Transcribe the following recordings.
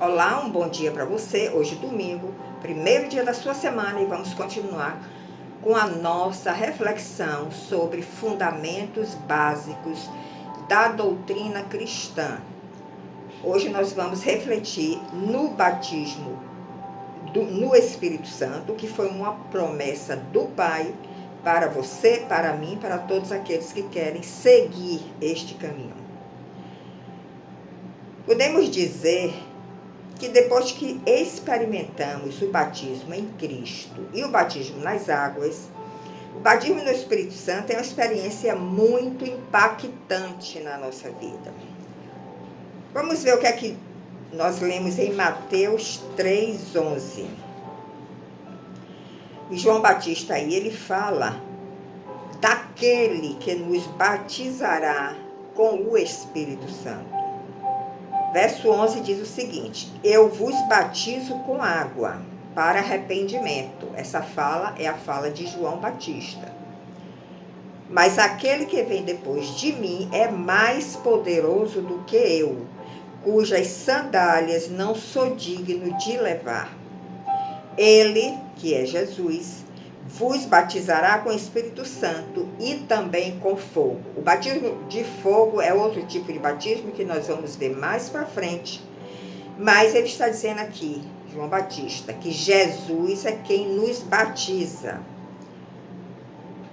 Olá, um bom dia para você. Hoje, domingo, primeiro dia da sua semana, e vamos continuar com a nossa reflexão sobre fundamentos básicos da doutrina cristã. Hoje nós vamos refletir no batismo no Espírito Santo, que foi uma promessa do Pai para você, para mim, para todos aqueles que querem seguir este caminho. Podemos dizer que depois que experimentamos o batismo em Cristo e o batismo nas águas, o batismo no Espírito Santo é uma experiência muito impactante na nossa vida. Vamos ver o que é que nós lemos em Mateus 3:11. E João Batista aí, ele fala daquele que nos batizará com o Espírito Santo. Verso 11 diz o seguinte: eu vos batizo com água para arrependimento. Essa fala é a fala de João Batista. Mas aquele que vem depois de mim é mais poderoso do que eu, cujas sandálias não sou digno de levar. Ele, que é Jesus, vos batizará com o Espírito Santo e também com fogo. O batismo de fogo é outro tipo de batismo que nós vamos ver mais para frente. Mas ele está dizendo aqui, João Batista, que Jesus é quem nos batiza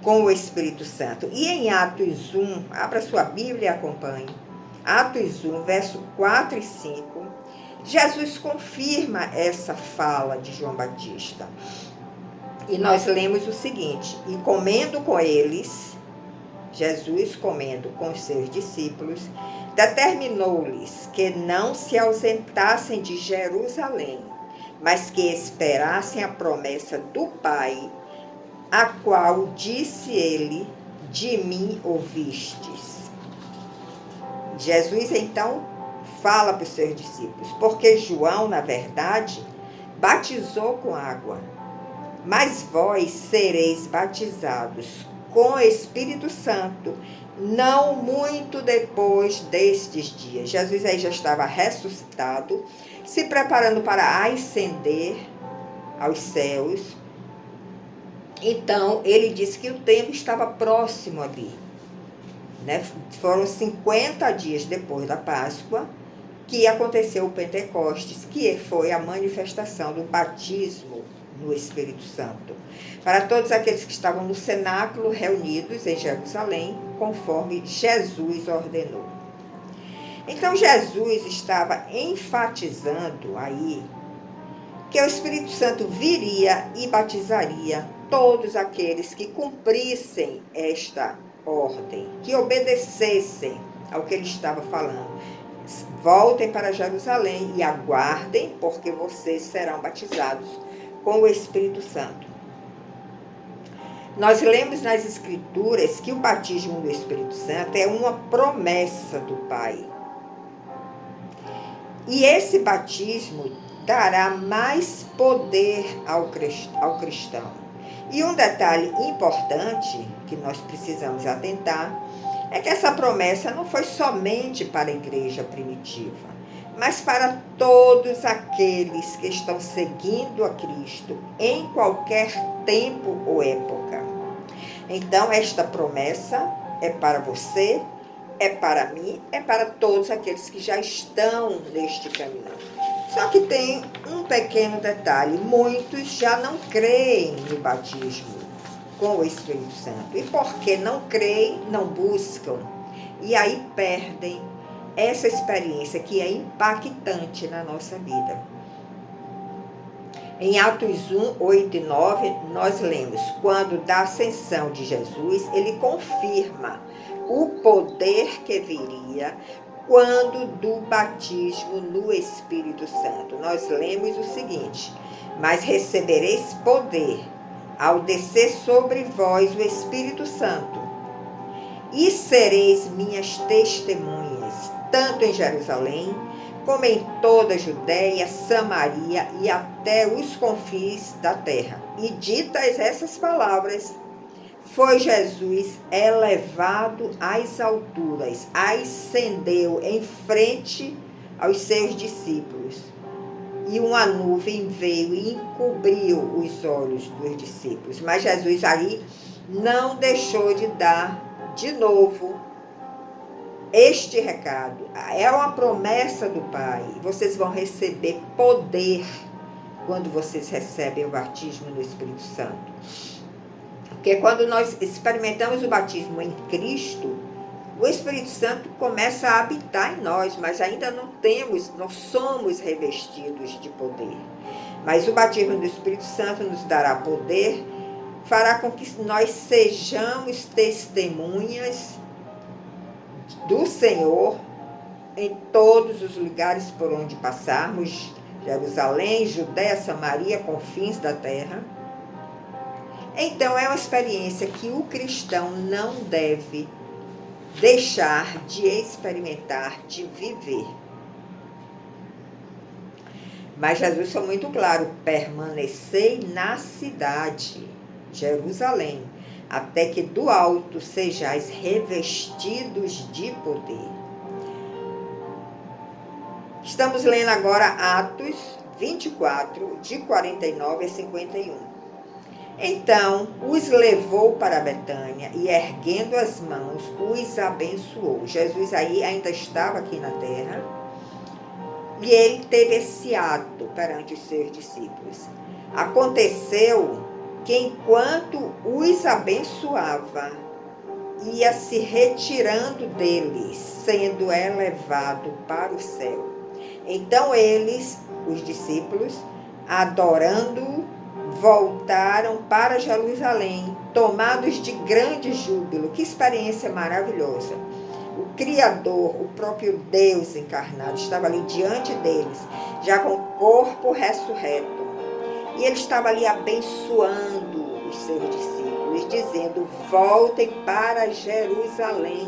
com o Espírito Santo. E em Atos 1, abra sua Bíblia e acompanhe. Atos 1, verso 4 e 5, Jesus confirma essa fala de João Batista. E nós lemos o seguinte: e comendo com eles, Jesus comendo com os seus discípulos, determinou-lhes que não se ausentassem de Jerusalém, mas que esperassem a promessa do Pai, a qual disse ele: de mim ouvistes. Jesus então fala para os seus discípulos, porque João, na verdade, batizou com água, mas vós sereis batizados com o Espírito Santo, não muito depois destes dias. Jesus aí já estava ressuscitado, se preparando para ascender aos céus. Então, ele disse que o tempo estava próximo ali, né? Foram 50 dias depois da Páscoa que aconteceu o Pentecostes, que foi a manifestação do batismo no Espírito Santo, para todos aqueles que estavam no cenáculo reunidos em Jerusalém, conforme Jesus ordenou. Então Jesus estava enfatizando aí que o Espírito Santo viria e batizaria todos aqueles que cumprissem esta ordem, que obedecessem ao que ele estava falando. Voltem para Jerusalém e aguardem, porque vocês serão batizados com o Espírito Santo. Nós lemos nas Escrituras que o batismo do Espírito Santo é uma promessa do Pai. E esse batismo dará mais poder ao cristão. E um detalhe importante que nós precisamos atentar é que essa promessa não foi somente para a igreja primitiva, mas para todos aqueles que estão seguindo a Cristo em qualquer tempo ou época. Então, esta promessa é para você, é para mim, é para todos aqueles que já estão neste caminho. Só que tem um pequeno detalhe: muitos já não creem no batismo com o Espírito Santo. E porque não creem, não buscam. E aí perdem essa experiência que é impactante na nossa vida. Em Atos 1, 8 e 9, nós lemos: quando da ascensão de Jesus, ele confirma o poder que viria quando do batismo no Espírito Santo. Nós lemos o seguinte: mas recebereis poder ao descer sobre vós o Espírito Santo, e sereis minhas testemunhas, tanto em Jerusalém, como em toda a Judéia, Samaria e até os confins da terra. E ditas essas palavras, foi Jesus elevado às alturas, ascendeu em frente aos seus discípulos. e uma nuvem veio e encobriu os olhos dos discípulos. Mas Jesus aí não deixou de dar de novo este recado. É uma promessa do Pai. Vocês vão receber poder quando vocês recebem o batismo no Espírito Santo. Porque quando nós experimentamos o batismo em Cristo, o Espírito Santo começa a habitar em nós, mas ainda não somos revestidos de poder. Mas o batismo do Espírito Santo nos dará poder, fará com que nós sejamos testemunhas do Senhor em todos os lugares por onde passarmos, Jerusalém, Judéia, Samaria, confins da terra. Então é uma experiência que o cristão não deve deixar de experimentar, de viver. Mas Jesus foi muito claro: permanecei na cidade, Jerusalém, até que do alto sejais revestidos de poder. Estamos lendo agora Atos 24, de 49 a 51. Então os levou para Betânia e, erguendo as mãos, os abençoou. Jesus aí ainda estava aqui na terra e ele teve esse ato perante os seus discípulos. Aconteceu que, enquanto os abençoava, ia se retirando deles, sendo elevado para o céu. Então eles, os discípulos, adorando, voltaram para Jerusalém, tomados de grande júbilo. Que experiência maravilhosa! O Criador, o próprio Deus encarnado, estava ali diante deles, já com o corpo ressurreto. E ele estava ali abençoando os seus discípulos, dizendo: voltem para Jerusalém,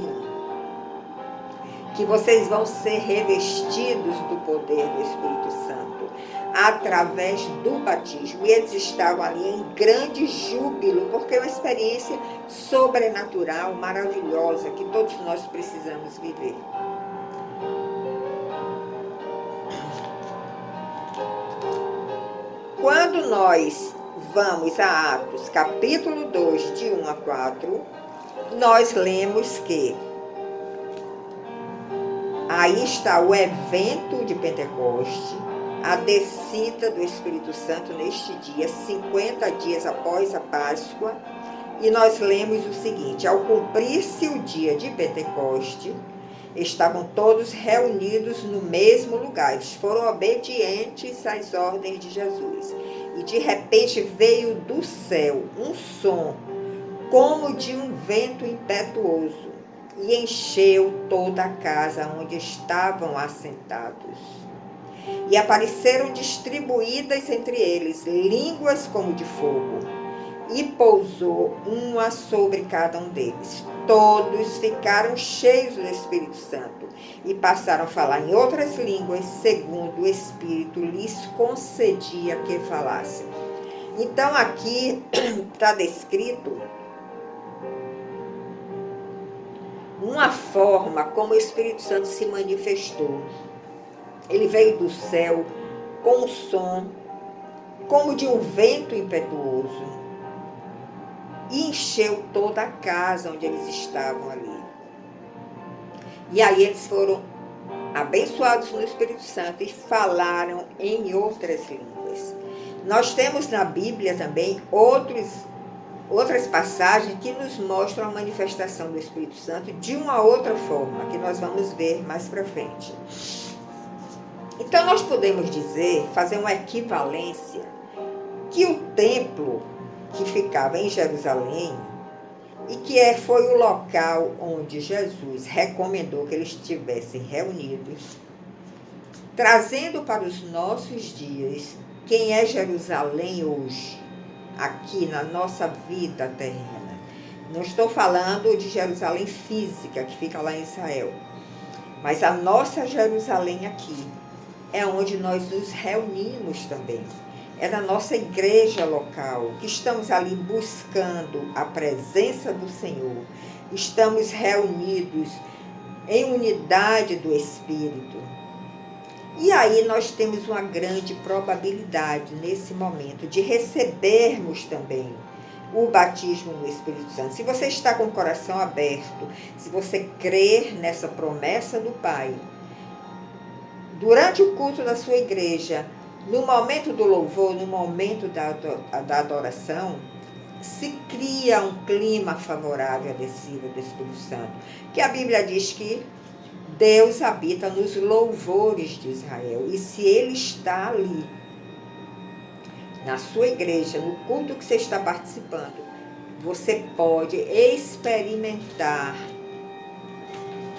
que vocês vão ser revestidos do poder do Espírito Santo, através do batismo. E eles estavam ali em grande júbilo, porque é uma experiência sobrenatural, maravilhosa, que todos nós precisamos viver. Quando nós vamos a Atos, capítulo 2, de 1 a 4, nós lemos que aí está o evento de Pentecoste, a descida do Espírito Santo neste dia, 50 dias após a Páscoa, e nós lemos o seguinte: ao cumprir-se o dia de Pentecoste, estavam todos reunidos no mesmo lugar. Eles foram obedientes às ordens de Jesus. E de repente veio do céu um som, como de um vento impetuoso, e encheu toda a casa onde estavam assentados. E apareceram distribuídas entre eles línguas como de fogo, e pousou uma sobre cada um deles. Todos ficaram cheios do Espírito Santo e passaram a falar em outras línguas, segundo o Espírito lhes concedia que falassem. Então aqui está descrito uma forma como o Espírito Santo se manifestou. Ele veio do céu com um som como de um vento impetuoso e encheu toda a casa onde eles estavam ali. E aí eles foram abençoados no Espírito Santo e falaram em outras línguas. Nós temos na Bíblia também outras passagens que nos mostram a manifestação do Espírito Santo de uma outra forma, que nós vamos ver mais para frente. Então nós podemos dizer, fazer uma equivalência, que o templo que ficava em Jerusalém e que foi o local onde Jesus recomendou que eles estivessem reunidos, trazendo para os nossos dias quem é Jerusalém hoje, aqui na nossa vida terrena. Não estou falando de Jerusalém física, que fica lá em Israel, mas a nossa Jerusalém aqui é onde nós nos reunimos também. É na nossa igreja local, que estamos ali buscando a presença do Senhor. Estamos reunidos em unidade do Espírito. E aí nós temos uma grande probabilidade, nesse momento, de recebermos também o batismo no Espírito Santo. Se você está com o coração aberto, se você crer nessa promessa do Pai, durante o culto da sua igreja, no momento do louvor, no momento da adoração, se cria um clima favorável à descida do Espírito Santo. Que a Bíblia diz que Deus habita nos louvores de Israel. E se Ele está ali, na sua igreja, no culto que você está participando, você pode experimentar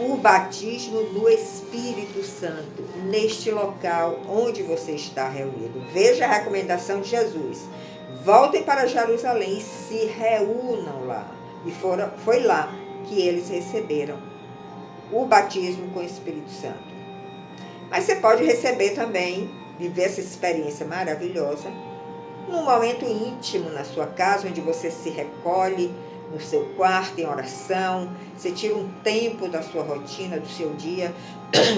o batismo do Espírito Santo neste local onde você está reunido. Veja a recomendação de Jesus. Voltem para Jerusalém e se reúnam lá. E foi lá que eles receberam o batismo com o Espírito Santo. Mas você pode receber também, viver essa experiência maravilhosa, num momento íntimo na sua casa, onde você se recolhe no seu quarto em oração, você tira um tempo da sua rotina, do seu dia,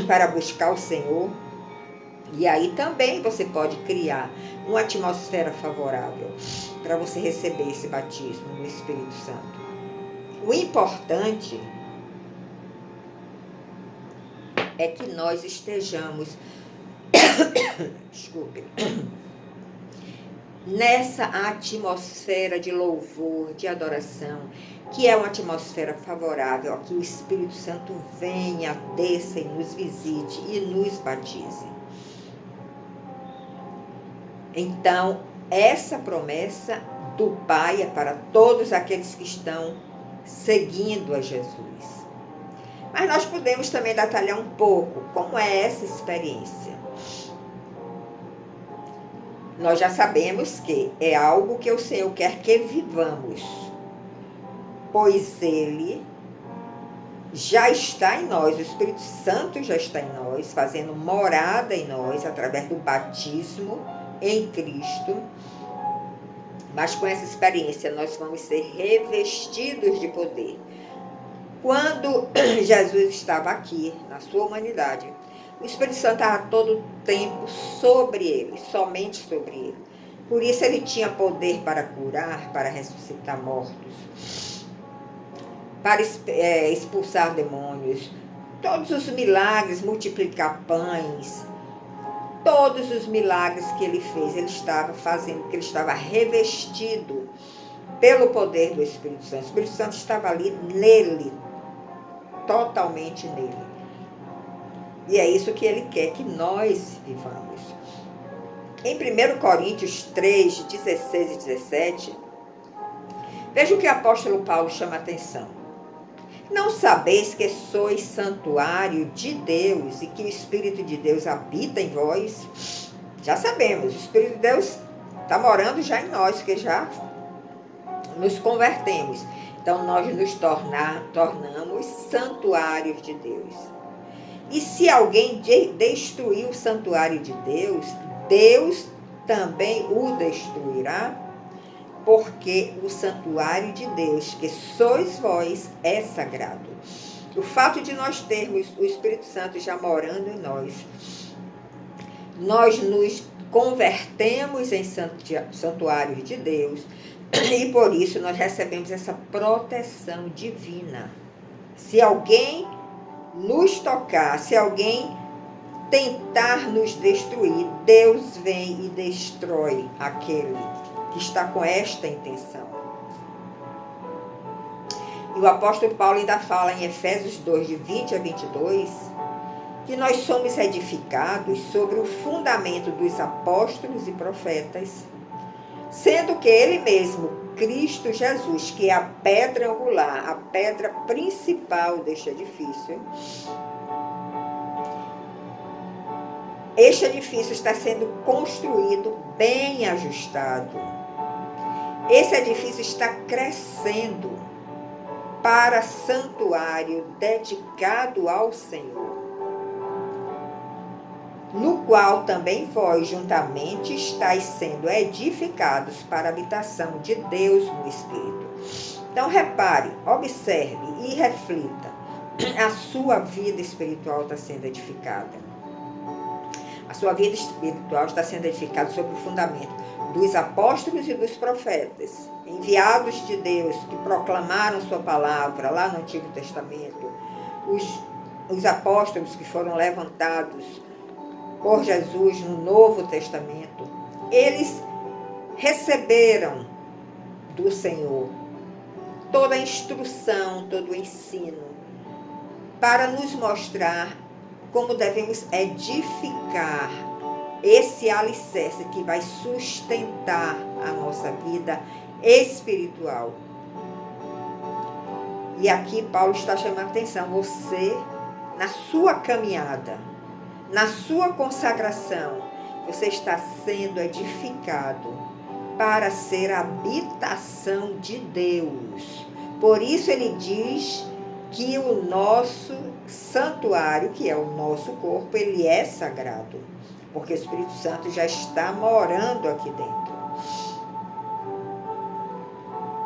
para buscar o Senhor. E aí também você pode criar uma atmosfera favorável para você receber esse batismo no Espírito Santo. O importante é que nós estejamos, desculpe, nessa atmosfera de louvor, de adoração, que é uma atmosfera favorável a que o Espírito Santo venha, desça e nos visite e nos batize. Então, essa promessa do Pai é para todos aqueles que estão seguindo a Jesus. Mas nós podemos também detalhar um pouco como é essa experiência. Nós já sabemos que é algo que o Senhor quer que vivamos, pois Ele já está em nós, o Espírito Santo já está em nós, fazendo morada em nós através do batismo em Cristo. Mas com essa experiência nós vamos ser revestidos de poder. Quando Jesus estava aqui, na sua humanidade, o Espírito Santo estava todo o tempo sobre ele, somente sobre ele. Por isso ele tinha poder para curar, para ressuscitar mortos, para expulsar demônios, todos os milagres, multiplicar pães, todos os milagres que ele fez, ele estava fazendo, porque ele estava revestido pelo poder do Espírito Santo. O Espírito Santo estava ali nele, totalmente nele. E é isso que ele quer que nós vivamos. Em 1 Coríntios 3, 16 e 17, veja o que o apóstolo Paulo chama a atenção. Não sabeis que sois santuário de Deus e que o Espírito de Deus habita em vós? Já sabemos, o Espírito de Deus está morando já em nós, porque já nos convertemos. Então nós nos tornamos santuários de Deus. E se alguém destruir o santuário de Deus, Deus também o destruirá, porque o santuário de Deus, que sois vós, é sagrado. O fato de nós termos o Espírito Santo já morando em nós, nós nos convertemos em santuários de Deus, e por isso nós recebemos essa proteção divina. Se alguém nos tocar, se alguém tentar nos destruir, Deus vem e destrói aquele que está com esta intenção. E o apóstolo Paulo ainda fala em Efésios 2, de 20 a 22, que nós somos edificados sobre o fundamento dos apóstolos e profetas, sendo que ele mesmo, Cristo Jesus, que é a pedra angular, a pedra principal deste edifício, este edifício está sendo construído bem ajustado. Esse edifício está crescendo para santuário dedicado ao Senhor, no qual também vós juntamente estáis sendo edificados para a habitação de Deus no Espírito. Então repare, observe e reflita, a sua vida espiritual está sendo edificada. A sua vida espiritual está sendo edificada sobre o fundamento dos apóstolos e dos profetas, enviados de Deus, que proclamaram sua palavra lá no Antigo Testamento. Os apóstolos que foram levantados por Jesus no Novo Testamento, eles receberam do Senhor toda a instrução, todo o ensino, para nos mostrar como devemos edificar esse alicerce que vai sustentar a nossa vida espiritual. E aqui Paulo está chamando a atenção, você, na sua caminhada, na sua consagração, você está sendo edificado para ser a habitação de Deus. Por isso ele diz que o nosso santuário, que é o nosso corpo, ele é sagrado, porque o Espírito Santo já está morando aqui dentro.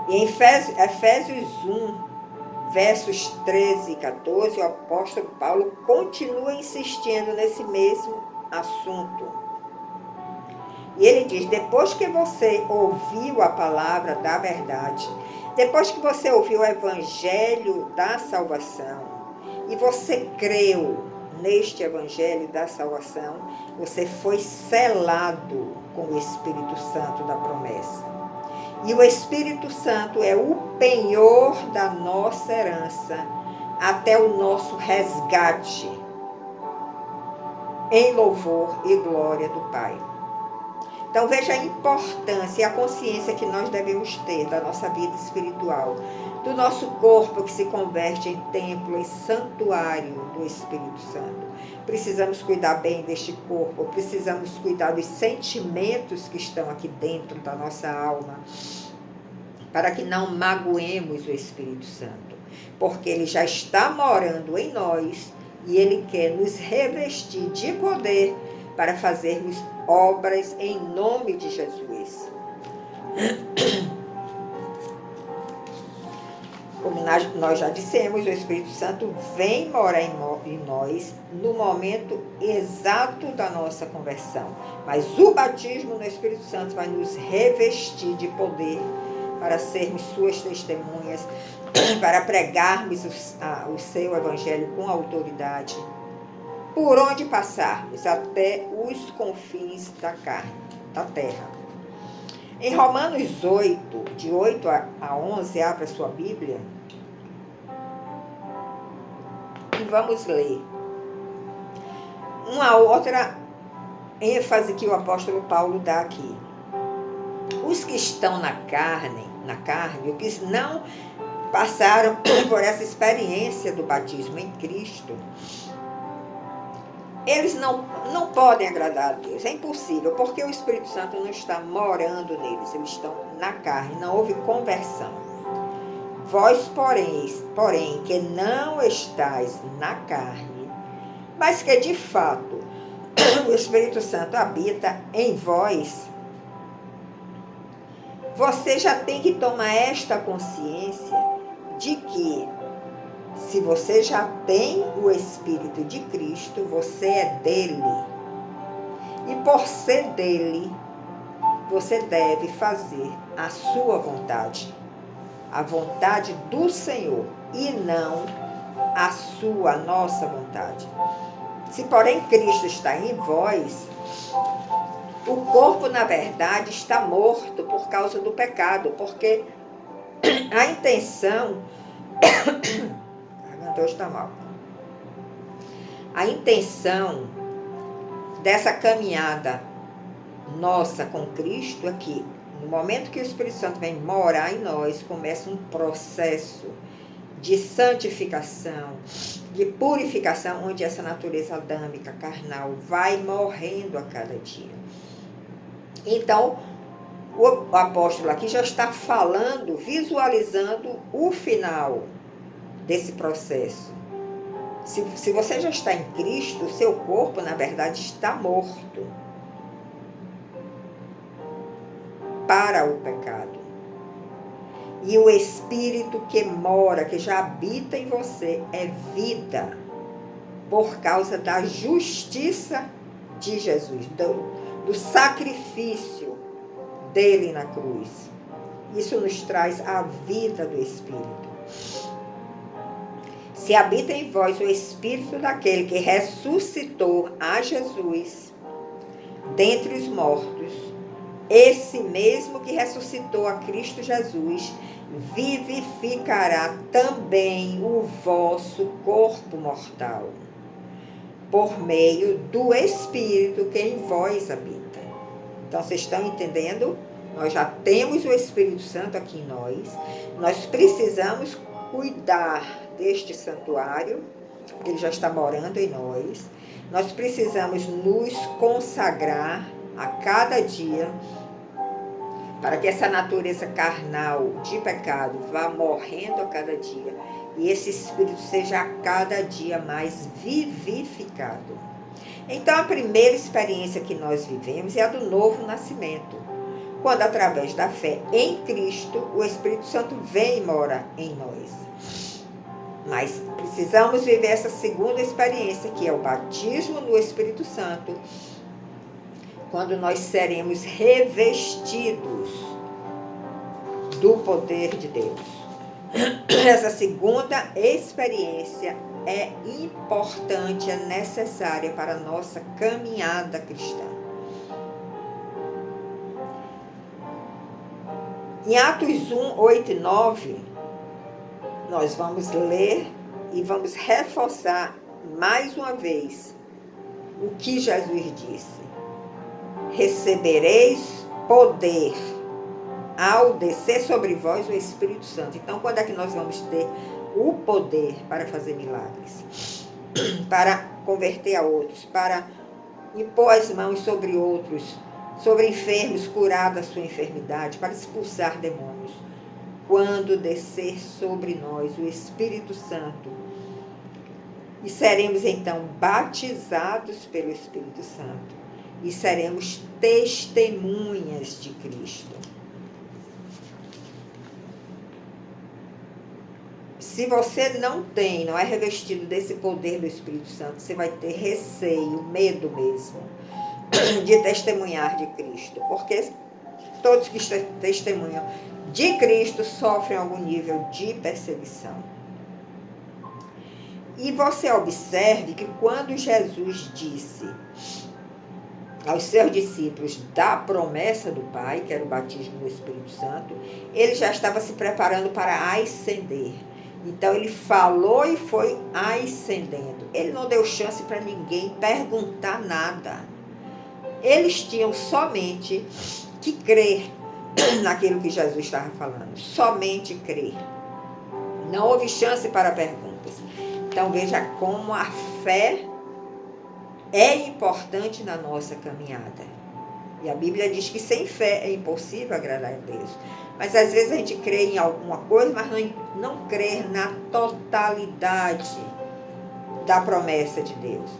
E em Efésios 1, versos 13 e 14, o apóstolo Paulo continua insistindo nesse mesmo assunto. E ele diz, depois que você ouviu a palavra da verdade, depois que você ouviu o evangelho da salvação, e você creu neste evangelho da salvação, você foi selado com o Espírito Santo da promessa. E o Espírito Santo é o penhor da nossa herança até o nosso resgate, em louvor e glória do Pai. Então veja a importância e a consciência que nós devemos ter da nossa vida espiritual, do nosso corpo que se converte em templo, em santuário do Espírito Santo. Precisamos cuidar bem deste corpo, precisamos cuidar dos sentimentos que estão aqui dentro da nossa alma, para que não magoemos o Espírito Santo, porque ele já está morando em nós e ele quer nos revestir de poder para fazermos obras em nome de Jesus. Como nós já dissemos, o Espírito Santo vem morar em nós no momento exato da nossa conversão. Mas o batismo no Espírito Santo vai nos revestir de poder para sermos suas testemunhas, para pregarmos o seu evangelho com autoridade, por onde passarmos, até os confins da terra. Em Romanos 8, de 8 a 11, abra sua Bíblia e vamos ler uma outra ênfase que o apóstolo Paulo dá aqui. Os que estão na carne, os que não passaram por essa experiência do batismo em Cristo, eles não podem agradar a Deus, é impossível, porque o Espírito Santo não está morando neles, eles estão na carne, não houve conversão. Vós, porém, que não estáis na carne, mas que de fato o Espírito Santo habita em vós, você já tem que tomar esta consciência de que, se você já tem o Espírito de Cristo, você é dele. E por ser dele, você deve fazer a sua vontade. A vontade do Senhor e não a nossa vontade. Se, porém, Cristo está em vós, o corpo, na verdade, está morto por causa do pecado, porque a intenção... Hoje está mal. A intenção dessa caminhada nossa com Cristo é que, no momento que o Espírito Santo vem morar em nós, começa um processo de santificação, de purificação, onde essa natureza adâmica, carnal, vai morrendo a cada dia. Então, o apóstolo aqui já está falando, visualizando o final desse processo. Se você já está em Cristo, o seu corpo, na verdade, está morto para o pecado. E o Espírito que mora, que já habita em você, é vida, por causa da justiça de Jesus, do sacrifício dele na cruz. Isso nos traz a vida do Espírito. Se habita em vós o Espírito daquele que ressuscitou a Jesus dentre os mortos, esse mesmo que ressuscitou a Cristo Jesus, vivificará também o vosso corpo mortal, por meio do Espírito que em vós habita. Então, vocês estão entendendo? Nós já temos o Espírito Santo aqui em nós precisamos cuidar deste santuário, ele já está morando em nós precisamos nos consagrar a cada dia, para que essa natureza carnal de pecado vá morrendo a cada dia e esse Espírito seja a cada dia mais vivificado. Então, a primeira experiência que nós vivemos é a do novo nascimento, quando através da fé em Cristo, o Espírito Santo vem e mora em nós. Mas precisamos viver essa segunda experiência, que é o batismo no Espírito Santo, quando nós seremos revestidos do poder de Deus. Essa segunda experiência é importante, é necessária para a nossa caminhada cristã. Em Atos 1, 8 e 9, nós vamos ler e vamos reforçar mais uma vez o que Jesus disse. Recebereis poder ao descer sobre vós o Espírito Santo. Então, quando é que nós vamos ter o poder para fazer milagres? Para converter a outros, para impor as mãos sobre outros, sobre enfermos, curar da sua enfermidade, para expulsar demônios. Quando descer sobre nós o Espírito Santo, e seremos então batizados pelo Espírito Santo, e seremos testemunhas de Cristo. Se você não é revestido desse poder do Espírito Santo, você vai ter receio, medo mesmo, de testemunhar de Cristo. Porque todos que testemunham de Cristo sofrem algum nível de perseguição. E você observe que quando Jesus disse aos seus discípulos da promessa do Pai, que era o batismo do Espírito Santo, ele já estava se preparando para ascender. Então, ele falou e foi ascendendo. Ele não deu chance para ninguém perguntar nada. Eles tinham somente que crer naquilo que Jesus estava falando. Somente crer. Não houve chance para perguntas. Então, veja como a fé é importante na nossa caminhada. E a Bíblia diz que sem fé é impossível agradar a Deus. Mas às vezes a gente crê em alguma coisa, mas não crê na totalidade da promessa de Deus.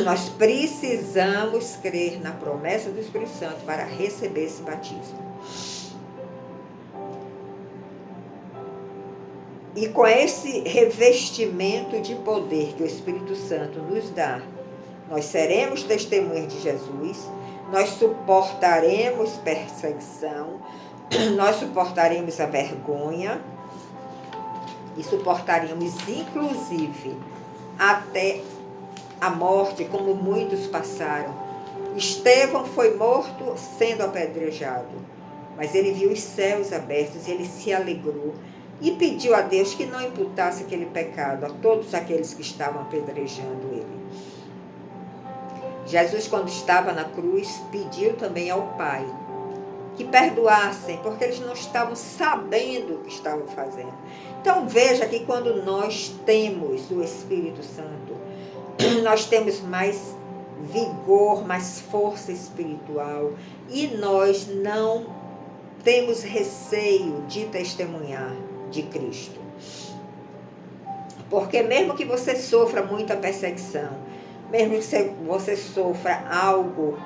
Nós precisamos crer na promessa do Espírito Santo para receber esse batismo. E com esse revestimento de poder que o Espírito Santo nos dá, nós seremos testemunhas de Jesus, nós suportaremos perseguição, nós suportaremos a vergonha e suportaremos, inclusive, até a morte, como muitos passaram. Estevão foi morto sendo apedrejado, mas ele viu os céus abertos e ele se alegrou e pediu a Deus que não imputasse aquele pecado a todos aqueles que estavam apedrejando ele. Jesus, quando estava na cruz, pediu também ao Pai que perdoassem, porque eles não estavam sabendo o que estavam fazendo. Então veja que quando nós temos o Espírito Santo, nós temos mais vigor, mais força espiritual, e nós não temos receio de testemunhar de Cristo. Porque mesmo que você sofra muita perseguição, mesmo que você sofra algo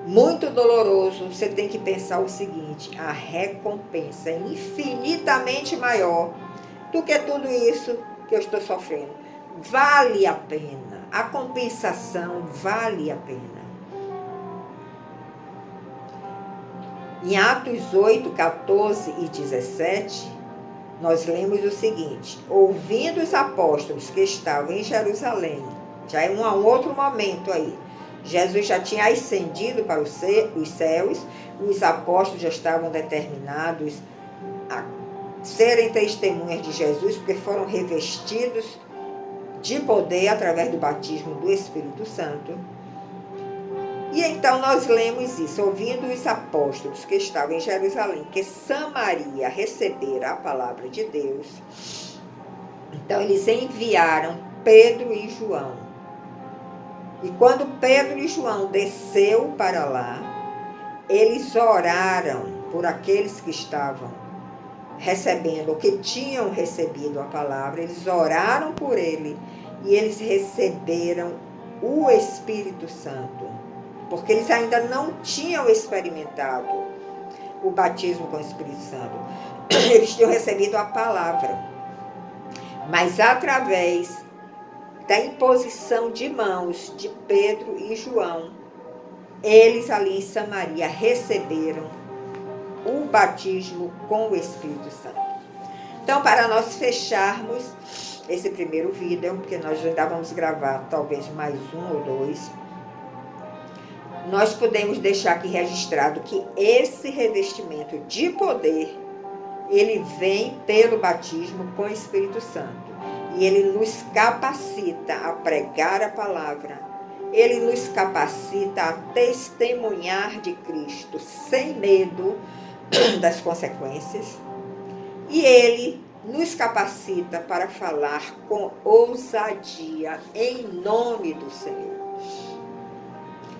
muito doloroso, você tem que pensar o seguinte: a recompensa é infinitamente maior do que tudo isso que eu estou sofrendo. Vale a pena. a compensação vale a pena. Em Atos 8, 14 e 17, nós lemos o seguinte: ouvindo os apóstolos que estavam em Jerusalém, já é um outro momento aí, Jesus já tinha ascendido para os céus, os apóstolos já estavam determinados a serem testemunhas de Jesus, porque foram revestidos de poder através do batismo do Espírito Santo. E então nós lemos isso, ouvindo os apóstolos que estavam em Jerusalém, que Samaria recebera a palavra de Deus. Então eles enviaram Pedro e João. E quando Pedro e João desceu para lá, eles oraram por aqueles que estavam recebendo, ou que tinham recebido a palavra, eles oraram por ele e eles receberam o Espírito Santo. Porque eles ainda não tinham experimentado o batismo com o Espírito Santo. Eles tinham recebido a palavra. Mas através da imposição de mãos de Pedro e João, eles ali em Samaria receberam o batismo com o Espírito Santo. Então, para nós fecharmos esse primeiro vídeo, porque nós ainda vamos gravar talvez mais um ou dois, nós podemos deixar aqui registrado que esse revestimento de poder, ele vem pelo batismo com o Espírito Santo. E ele nos capacita a pregar a palavra. Ele nos capacita a testemunhar de Cristo sem medo das consequências. E ele nos capacita para falar com ousadia em nome do Senhor.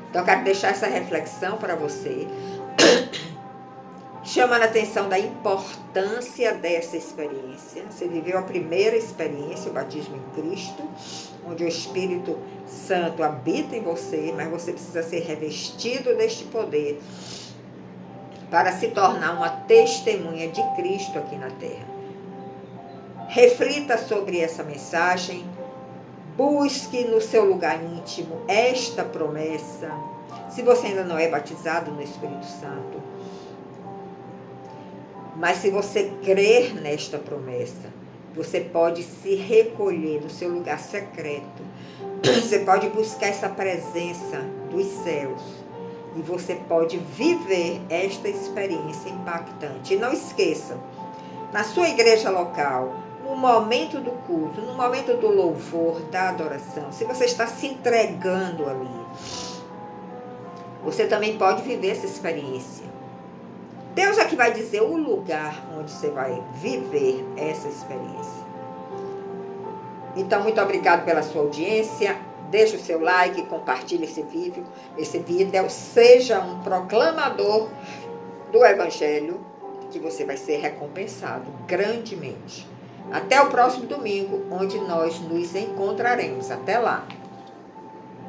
Então, eu quero deixar essa reflexão para você, chamando a atenção da importância dessa experiência. Você viveu a primeira experiência, o batismo em Cristo, onde o Espírito Santo habita em você, mas você precisa ser revestido deste poder para se tornar uma testemunha de Cristo aqui na terra. Reflita sobre essa mensagem. Busque no seu lugar íntimo esta promessa. Se você ainda não é batizado no Espírito Santo, mas se você crer nesta promessa, você pode se recolher no seu lugar secreto. Você pode buscar essa presença dos céus. E você pode viver esta experiência impactante. E não esqueça, na sua igreja local, no momento do culto, no momento do louvor, da adoração, se você está se entregando ali, você também pode viver essa experiência. Deus é que vai dizer o lugar onde você vai viver essa experiência. Então, muito obrigado pela sua audiência. Deixe o seu like, compartilhe esse vídeo. Seja um proclamador do Evangelho, que você vai ser recompensado grandemente. Até o próximo domingo, onde nós nos encontraremos. Até lá!